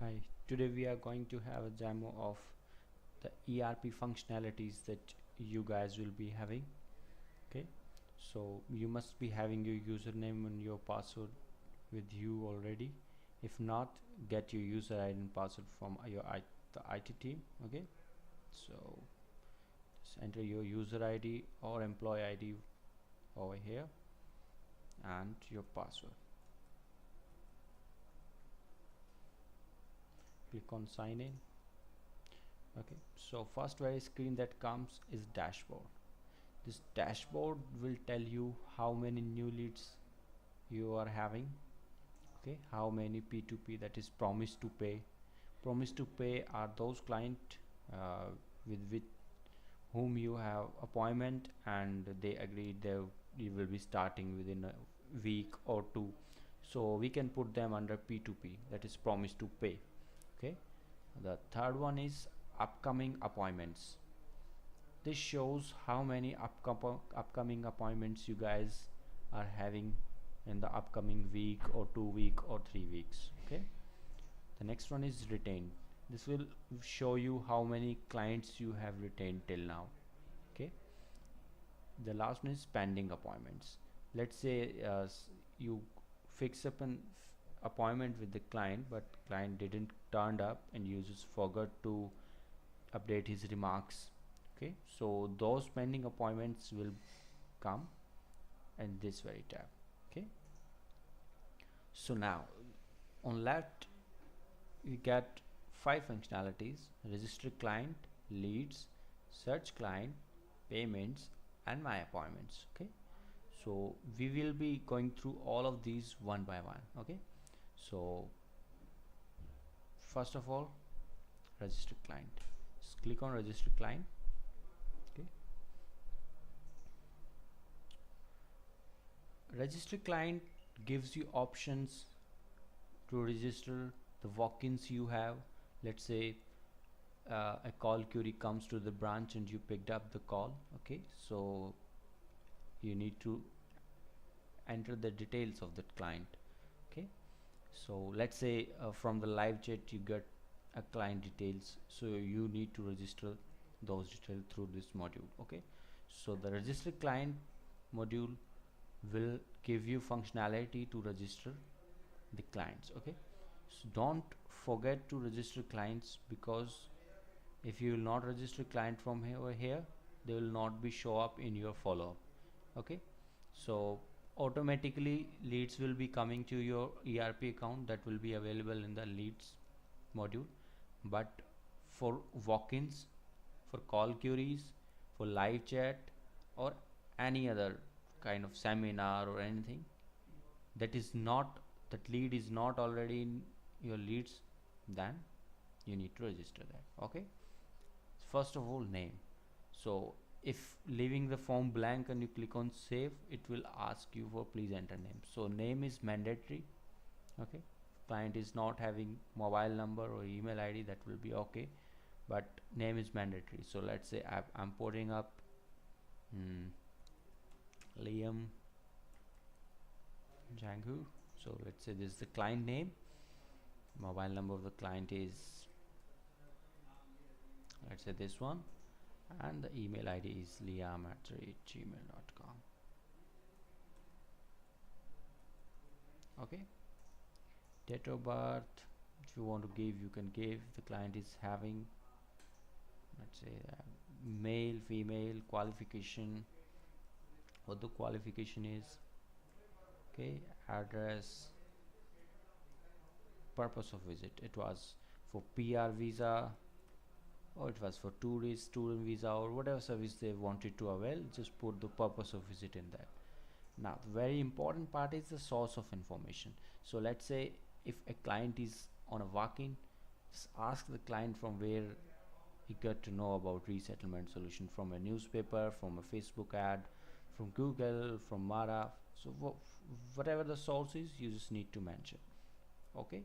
Hi, today we are going to have a demo of the ERP functionalities that you guys will be having. Okay, so you must be having your username and your password with you already. If not, get your user ID and password from the IT team. Okay, so just enter your user ID or employee ID over here and your password. Click on sign in. Okay, so first very screen that comes is dashboard. This dashboard will tell you how many new leads you are having. Okay, how many P2P, that is promise to pay. Promise to pay are those client with whom you have appointment and they agreed they you will be starting within a week or two, so we can put them under P2P, that is promise to pay. Okay, the third one is upcoming appointments. This shows how many upcoming appointments you guys are having in the upcoming week or 2 week or 3 weeks. Okay, the next one is retained. This will show you how many clients you have retained till now. Okay, the last one is pending appointments. Let's say you fix up an appointment with the client, but client didn't turned up and you just forgot to update his remarks. Okay, so those pending appointments will come in this very tab. Okay, so now on left you get 5 functionalities: register client, leads, search client, payments, and my appointments. Okay, so we will be going through all of these one by one. Okay, so first of all, register client. Just click on register client. Okay, register client gives you options to register the walk-ins you have. Let's say a call query comes to the branch and you picked up the call. Okay, so you need to enter the details of that client. Okay, so let's say from the live chat you get a client details, so you need to register those details through this module. Okay, so the register client module will give you functionality to register the clients. Okay, so don't forget to register clients, because if you will not register client from here, they will not be show up in your follow-up. Okay, so automatically leads will be coming to your ERP account, that will be available in the leads module. But for walk-ins, for call queries, for live chat, or any other kind of seminar or anything that is not, that lead is not already in your leads, then you need to register that. Okay, first of all, name. So if leaving the form blank and you click on save, it will ask you for please enter name. So name is mandatory. Okay, client is not having mobile number or email ID, that will be okay, but name is mandatory. So let's say I'm putting up Liam Jangu. So let's say this is the client name. Mobile number of the client is, let's say this one, and the email ID is liam@gmail.com. Okay, date of birth, if you want to give, you can give. The client is having, let's say male, female, qualification, what the qualification is. Okay, address, purpose of visit, it was for PR visa, or it was for tourist student visa, or whatever service they wanted to avail, just put the purpose of visit in that. Now the very important part is the source of information. So let's say if a client is on a walk-in, just ask the client from where he got to know about resettlement solution, from a newspaper, from a Facebook ad, from Google, from Mara. So whatever the source is, you just need to mention. Okay,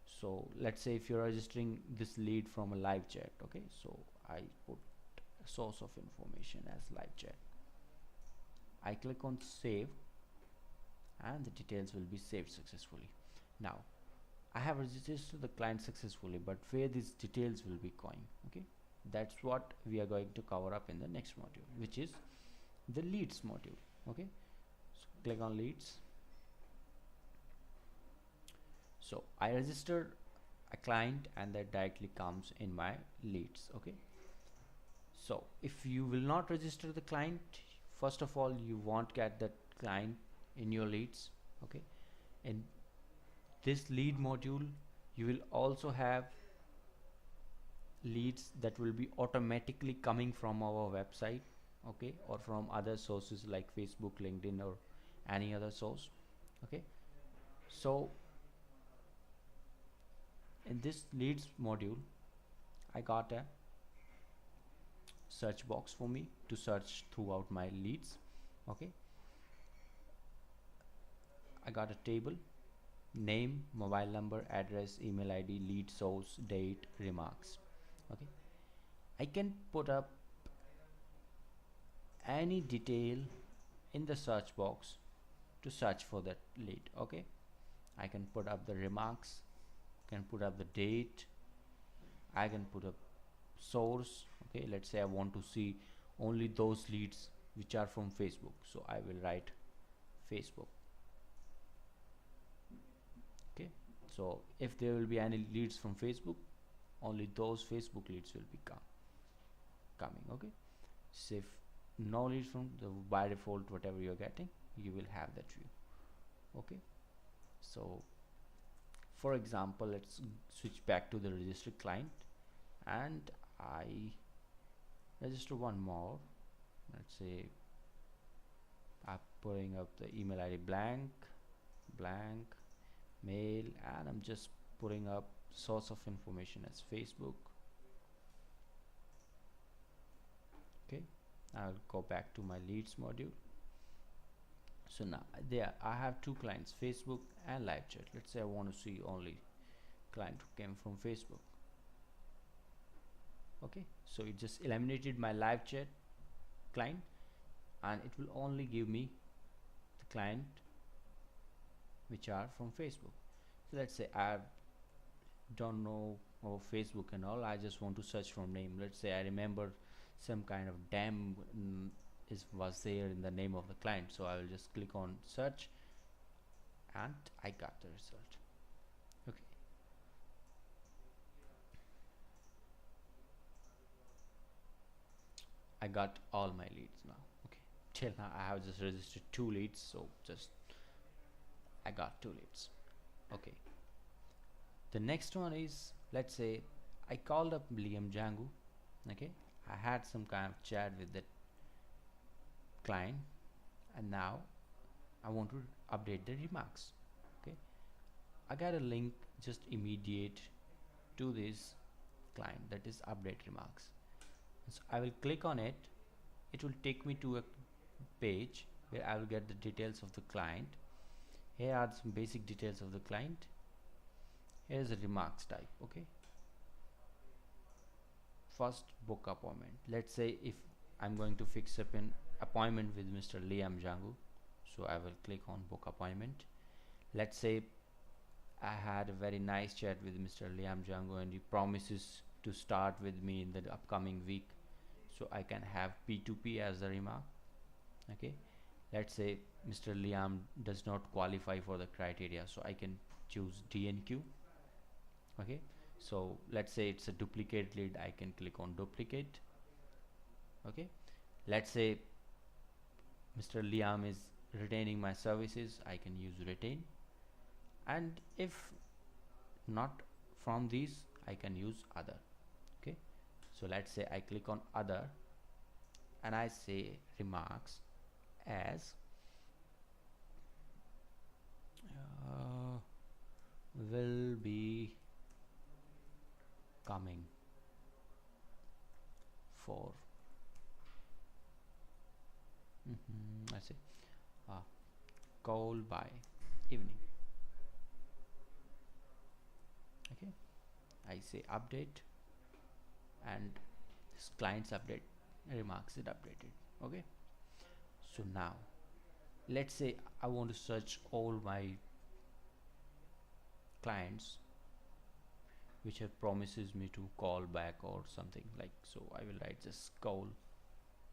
so let's say if you're registering this lead from a live chat. Okay, so I put source of information as live chat. I click on save and the details will be saved successfully. Now I have registered the client successfully, but where these details will be going. Okay, that's what we are going to cover up in the next module, which is the leads module. Okay, so click on leads. So I registered a client and that directly comes in my leads. Okay, so if you will not register the client, first of all you won't get that client in your leads. Okay, in this lead module you will also have leads that will be automatically coming from our website, okay, or from other sources like Facebook, LinkedIn, or any other source. Okay, so in this leads module I got a search box for me to search throughout my leads. Okay, I got a table: name, mobile number, address, email ID, lead source, date, remarks. Okay, I can put up any detail in the search box to search for that lead. Okay, I can put up the remarks, can put up the date, I can put up source. Okay, let's say I want to see only those leads which are from Facebook, so I will write Facebook. Okay, so if there will be any leads from Facebook, only those Facebook leads will be coming. Okay, so if no leads from the, by default whatever you're getting, you will have that view. Okay, so for example, let's switch back to the registered client and I register one more. Let's say I'm putting up the email ID blank, mail, and I'm just putting up source of information as Facebook. Okay, I'll go back to my leads module. So now there I have two clients, Facebook and live chat. Let's say I want to see only client who came from Facebook. Okay, so it just eliminated my live chat client and it will only give me the client which are from Facebook. So let's say I don't know of Facebook and all, I just want to search from name. Let's say I remember some kind of dam was there in the name of the client, so I will just click on search and I got the result. Okay, I got all my leads now. Okay, till now I have just registered 2 leads, so just I got 2 leads. Okay, the next one is, let's say I called up Liam Jangu. Okay, I had some kind of chat with that client and now I want to update the remarks. Okay, I got a link just immediate to this client, that is update remarks. So I will click on it. It will take me to a page where I will get the details of the client. Here are some basic details of the client. Here is a remarks type. Okay, first, book appointment. Let's say if I'm going to fix up an appointment with Mr. Liam Jangu, so I will click on book appointment. Let's say I had a very nice chat with Mr. Liam Jangu and he promises to start with me in the upcoming week, so I can have P2P as the remark. Okay, let's say Mr. Liam does not qualify for the criteria, so I can choose DNQ. Okay, so let's say it's a duplicate lead, I can click on duplicate. Okay, let's say Mr. Liam is retaining my services, I can use retain, and if not from these I can use other. Okay, so let's say I click on other and I say remarks as will be coming for let's say call by evening. Okay, I say update and this client's update remarks it updated. Okay, so now let's say I want to search all my clients which promises me to call back or something like. So I will write just call,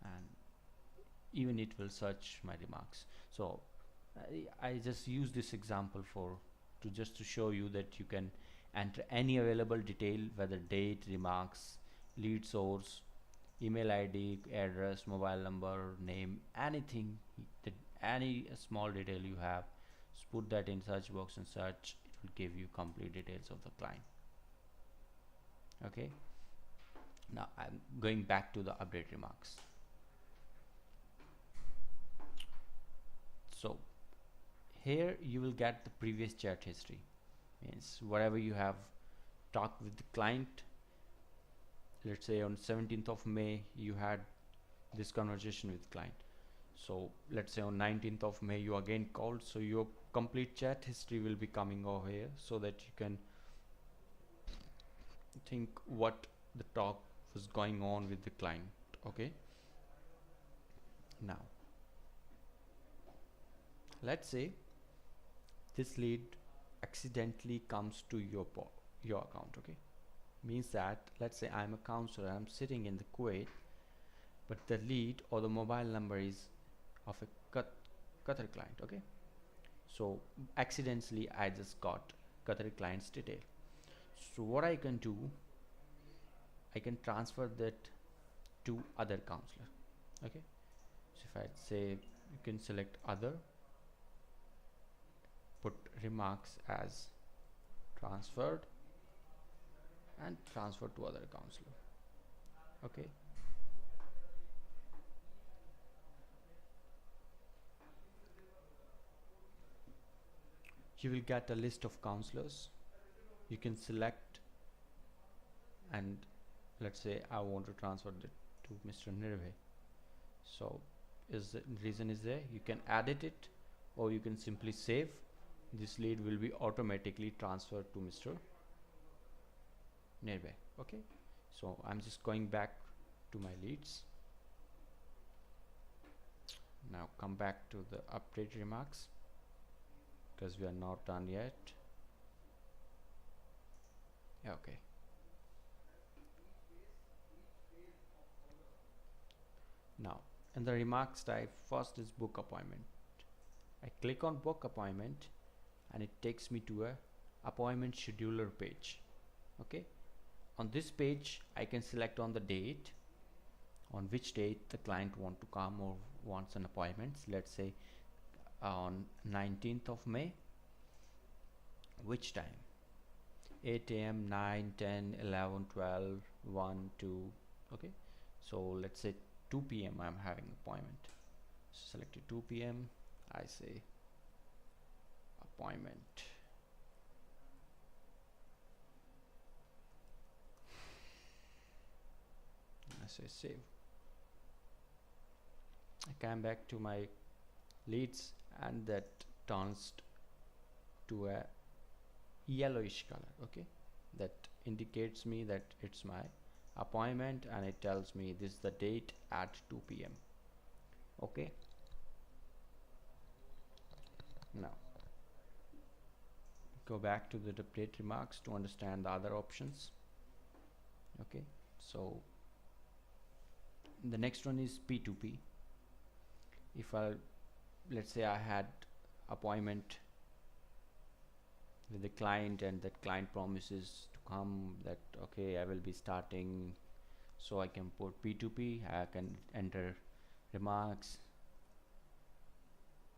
and even it will search my remarks. So I just use this example for to just to show you that you can enter any available detail, whether date, remarks, lead source, email ID, address, mobile number, name, anything that any small detail you have, just put that in search box and search. It will give you complete details of the client. Okay, now I'm going back to the update remarks. So here you will get the previous chat history, means whatever you have talked with the client. Let's say on 17th of May you had this conversation with client. So let's say on 19th of May you again called, so your complete chat history will be coming over here, so that you can think what the talk was going on with the client. Okay, now let's say this lead accidentally comes to your account. Okay, means that let's say I'm a counselor, I'm sitting in the Kuwait, but the lead or the mobile number is of a Qatar client. Okay, so accidentally I just got Qatar client's detail. So what I can do, I can transfer that to other counselor. Okay, so if I say, you can select other, put remarks as transferred, and transfer to other counselor. Okay, you will get a list of counselors. You can select, and let's say I want to transfer it to Mr. Nirve. So is the reason is there, you can edit it, or you can simply save. This lead will be automatically transferred to Mr. Nirve. Okay, so I'm just going back to my leads. Now come back to the update remarks, because we are not done yet. Okay, now in the remarks type, first is book appointment. I click on book appointment and it takes me to a appointment scheduler page. Okay, on this page I can select on the date, on which date the client want to come or wants an appointment. Let's say on 19th of May, which time, 8 a.m, 9, 10, 11, 12, 1, 2. Okay, so let's say 2 p.m. I'm having appointment. So selected 2 p.m. I say appointment. I say save. I come back to my leads, and that turns to a yellowish color. Okay, that indicates me that it's my appointment, and it tells me this is the date at 2 p.m. Okay, now go back to the update remarks to understand the other options. Okay, so the next one is P2P. If I, let's say I had appointment with the client, and that client promises to come, that okay, I will be starting, so I can put P2P. I can enter remarks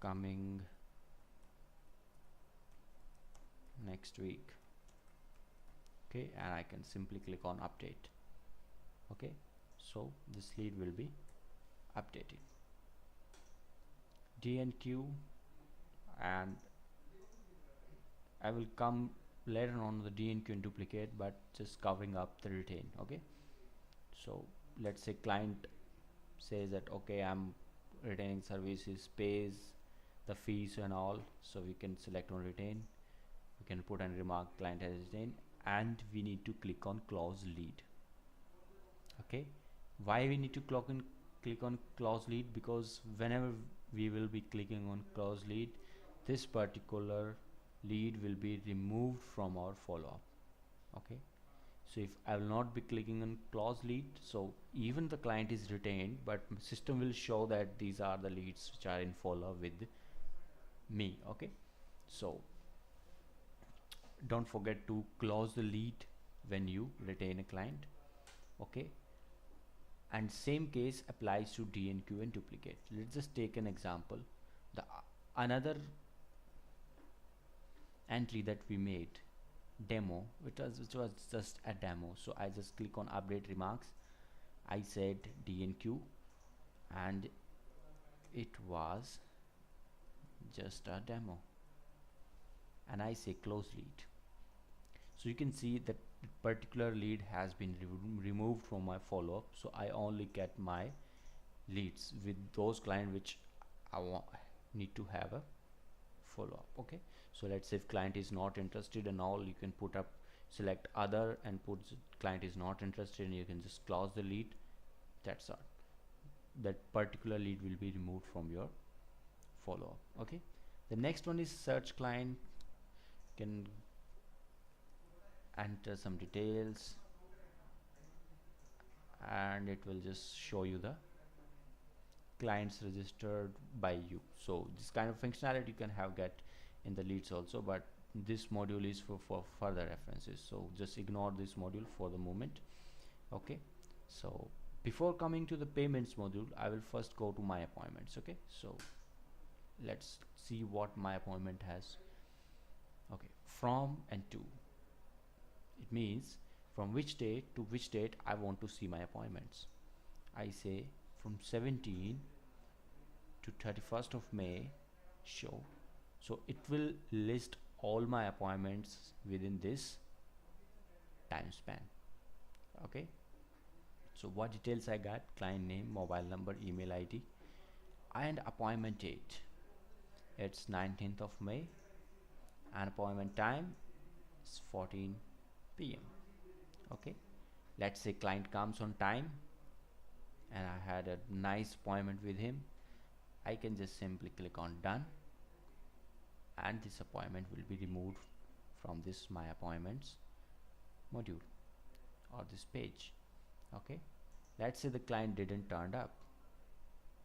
coming next week. Okay, and I can simply click on update. Okay, so this lead will be updated. DNQ, and I will come later on the DNQ and duplicate, but just covering up the retain. Okay, so let's say client says that okay, I'm retaining services, pays the fees and all, so we can select on retain. We can put a remark client has retained, and we need to click on close lead. Okay, why we need to click on close lead? Because whenever we will be clicking on close lead, this particular lead will be removed from our follow-up. Okay, So if I will not be clicking on close lead, so even the client is retained, but system will show that these are the leads which are in follow with me. Okay, so don't forget to close the lead when you retain a client. Okay, and same case applies to DNQ and duplicate. Let's just take an example. The another entry that we made, demo, which was just a demo. So I just click on update remarks. I said DNQ and it was just a demo, and I say close lead. So you can see that particular lead has been removed from my follow-up, so I only get my leads with those clients which I need to have a follow-up. Okay, so let's say if client is not interested and all, you can put up select other and put client is not interested, and you can just close the lead. That's all. That particular lead will be removed from your follow-up. Okay, the next one is search client. Can enter some details and it will just show you the clients registered by you. So this kind of functionality you can have get in the leads also, but this module is for further references, so just ignore this module for the moment. Okay, so before coming to the payments module, I will first go to my appointments. Okay, so let's see what my appointment has. Okay, from and to, it means from which date to which date I want to see my appointments. I say from 17 to 31st of May show. So it will list all my appointments within this time span. Okay, so what details I got: client name, mobile number, email ID, and appointment date. It's 19th of May and appointment time is 14 p.m. Okay, let's say client comes on time and I had a nice appointment with him. I can just simply click on done, and this appointment will be removed from this my appointments module or this page. Okay, let's say the client didn't turn up.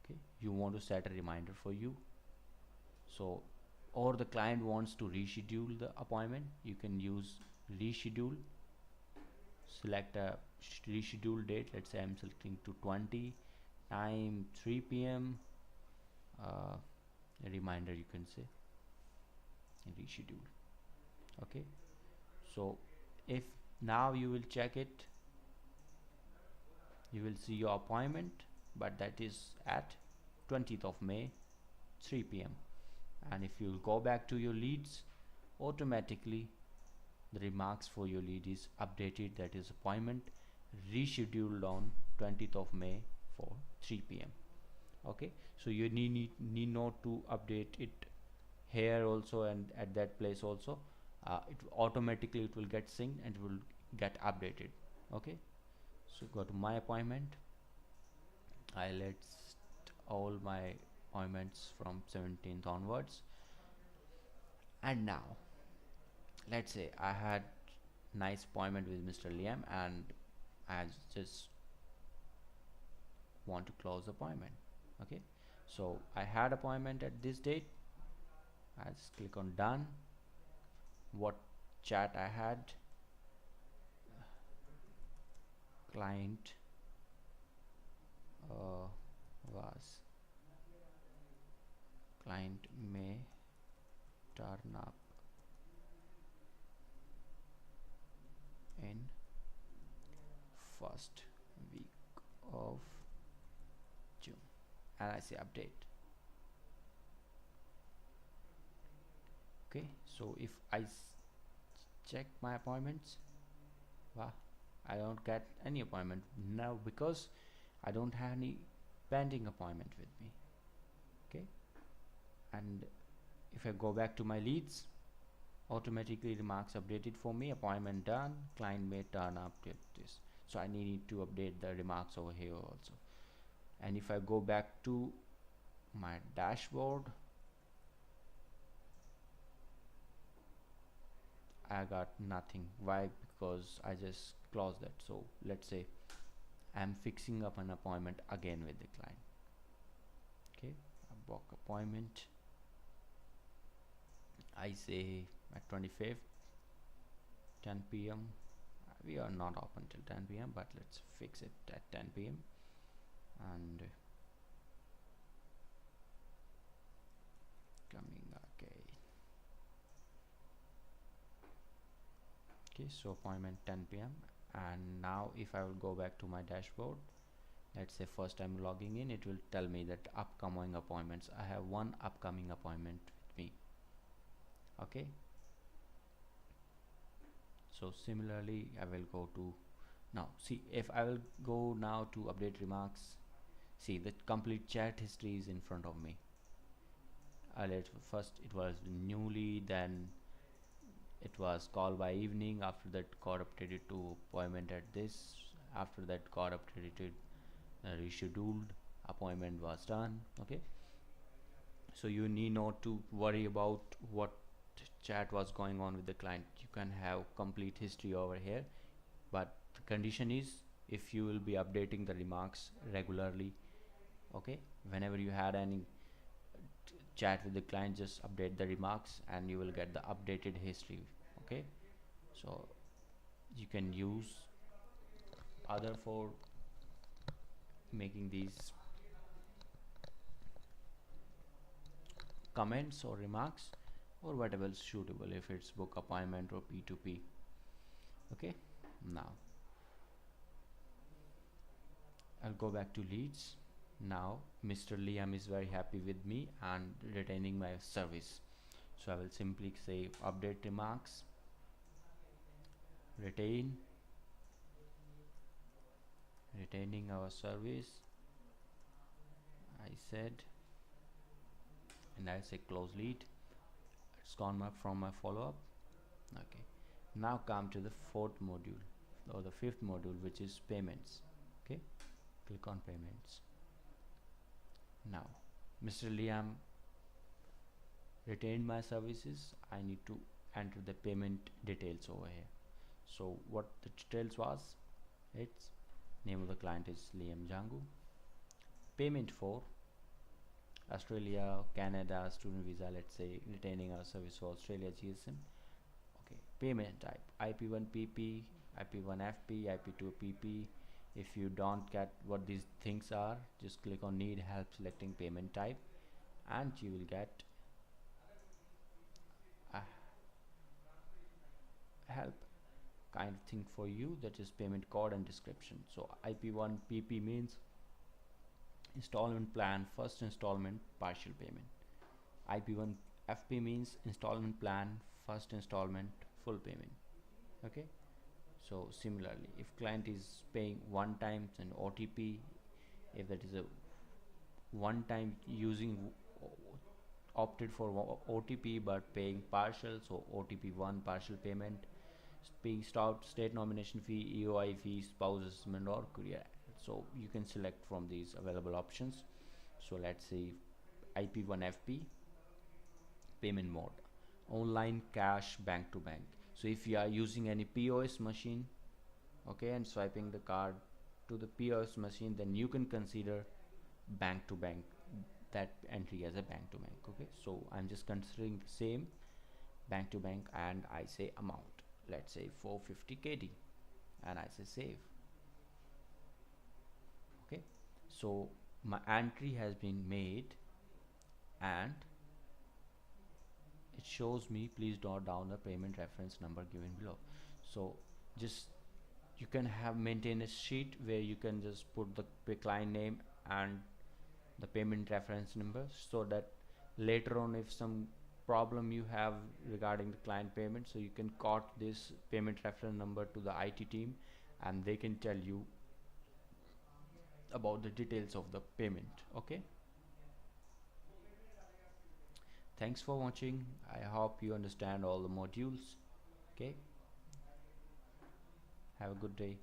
Okay, you want to set a reminder for you, so or the client wants to reschedule the appointment, you can use reschedule. Select a reschedule date. Let's say I'm selecting to 20, time 3 p.m. A reminder, you can say, and reschedule. Okay, so if now you will check it, you will see your appointment, but that is at 20th of May 3 p.m. and if you go back to your leads, automatically the remarks for your lead is updated, that is appointment rescheduled on 20th of May for 3 p.m. Okay, so you need not to update it here also and at that place also. It automatically it will get synced and it will get updated. Okay, so go to my appointment. I list all my appointments from 17th onwards, and now let's say I had nice appointment with Mr. Liam and I just want to close the appointment. Okay, so I had appointment at this date. I just click on done. What chat I had: client was client may turn up in first week of June, and I say update. Okay, so if I check my appointments, wow, I don't get any appointment now because I don't have any pending appointment with me. Okay, and if I go back to my leads, automatically remarks updated for me, appointment done, client may turn up to this. So I need to update the remarks over here also. And if I go back to my dashboard, I got nothing. Why? Because I just closed that. So let's say I'm fixing up an appointment again with the client. Okay, a book appointment. I say at 25th 10 p.m. We are not open till 10 p.m. but let's fix it at 10 p.m. and coming. Okay, so appointment 10 p.m. and now if I will go back to my dashboard, let's say first I'm logging in, it will tell me that upcoming appointments. I have one upcoming appointment with me. Okay, so similarly I will go to, now see, if I will go now to update remarks, see the complete chat history is in front of me. First it was newly, then it was called by evening, after that got updated to appointment at this, after that got updated to rescheduled, appointment was done. Okay, so you need not to worry about what chat was going on with the client. You can have complete history over here, but the condition is if you will be updating the remarks regularly. Okay, whenever you had any chat with the client, just update the remarks and you will get the updated history. Okay, so you can use other for making these comments or remarks or whatever is suitable, if it's book appointment or P2P. Okay, now I'll go back to leads. Now Mr. Liam is very happy with me and retaining my service, so I will simply say update remarks, retaining our service, I said, and I say close lead. It's gone up from my follow-up. Okay, now come to the fourth module or the fifth module, which is payments. Okay, click on payments. Now Mr. Liam retained my services. I need to enter the payment details over here. So what the details was, its name of the client is Liam Jangu, payment for Australia, Canada student visa, let's say retaining our service for Australia GSM. Okay, payment type IP1 PP, IP1 FP, IP2 PP. If you don't get what these things are, just click on need help selecting payment type and you will get a help kind of thing for you, that is payment code and description. So IP1 PP means installment plan, first installment, partial payment. IP1 FP means installment plan, first installment, full payment. Okay, so similarly if client is paying one time an OTP, if that is a one time using opted for OTP but paying partial, so OTP1 partial payment, paying state nomination fee, EOI fee, spouse assessment or courier. So you can select from these available options. So let's say IP1FP payment mode, online, cash, bank to bank. So if you are using any POS machine, okay, and swiping the card to the POS machine, then you can consider bank to bank, that entry as a bank to bank. Okay, so I'm just considering the same bank to bank and I say amount, let's say 450 KD and I say save. Okay, so my entry has been made and it shows me please note down the payment reference number given below. So just you can have maintain a sheet where you can just put the client name and the payment reference number, so that later on if some problem you have regarding the client payment, so you can quote this payment reference number to the IT team and they can tell you about the details of the payment. Okay, thanks for watching. I hope you understand all the modules. Okay, have a good day.